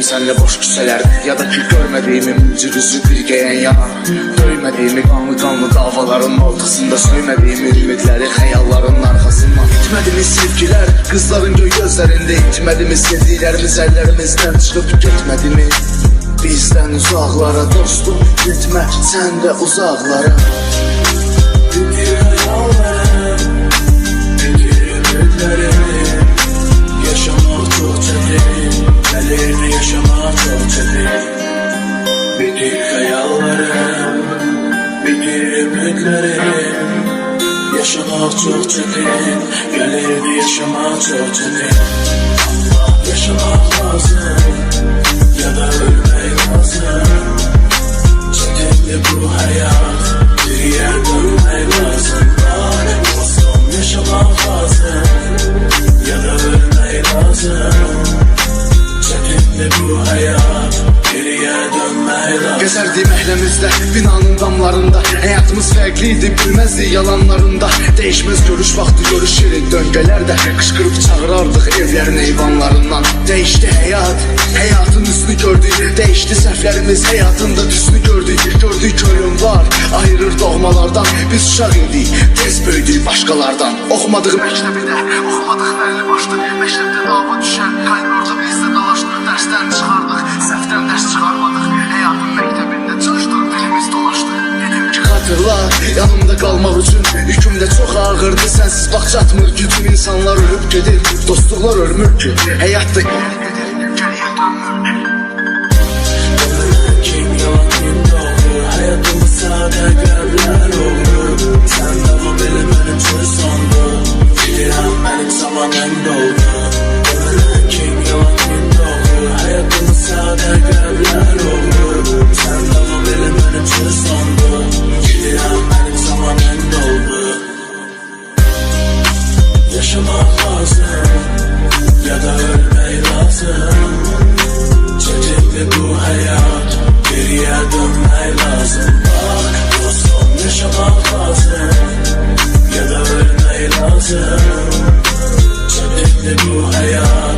Gezdim senle boş küçelerde, ya da ki görmediğimi mücür yüzü bir geyen yana. Döymediğimi kanlı davaların ortasında, söymediğimi ümitleri hayalların arkasından. Gitmedi mi sevgiler kızların göy gözlerinde, gitmedi mi sevdiklerimiz ellerimizden çıkıp gitmedi mi? Bizden uzaklara dostum, gitme sen de uzaklara. Bitir hayallerim, bitir ümitlerimi. Yaşamak çok çetin, ellerini yaşamak çok çetin. Bitir hayallerim, bitir ümitlerim. Yaşamak çok çetin, ellerini yaşamak çok çetin. Allah yaşamak lazım, ya da ölmek lazım. Çetinli bu hayat, geriye dönmek lazım. Dostum yaşamak lazım, ya da ölmek lazım. Çetinli bu hayat, geriye dönmek lazım. Gezerdim ehlimizde binanın damlarında, hayatımız farklıydı bilmezdi yalanlarında. Değişmez görüş vakti görüş yeri döngəlerde, kışkırıp çağırardık evlerin eyvanlarından. Değişti hayat, hayatın üstünü gördük. Değişti səhvlərimiz, hayatında düzünü gördük. Gördük ölüm var, ayırır doğmalardan. Biz uşaq idik, tez böyüdük başkalardan. Oxumadıq məktəbdə, oxumadıq bəlli başlı. Məktəbdə dava düşən, kalb orada bizdə dalaşdı. Dərsdən çıxardıq, səhvdən dərs çıxarmadıq. Hayatın məktəbində çalışdıq, dilimiz dolaşdı. Dedim ki xatırla, yanımda qalmaq üçün yükümdə çox ağırdı. Sensiz vaxt çatmır gücüm, insanlar ölüb gedir, dostluqlar ölmür ki. Həyatda geriyə dönmür. Kim yalan kim doğru, hayatımda sade qəlblər oldu. Sən devam elə mənim üçün sondu, bilirəm mənim zamanım doldu. Kim yalan kim doğru, hayatımda sade qəlblər oldu. Sən devam elə mənim üçün sondu, bilirəm mənim zamanım doldu. Yaşamak lazım, ya da ölmek lazım. Çetinli bu hayat, geriye dönmek lazım. Bak dostum yaşamak lazım, ya da ölmek lazım. Çetinli bu hayat.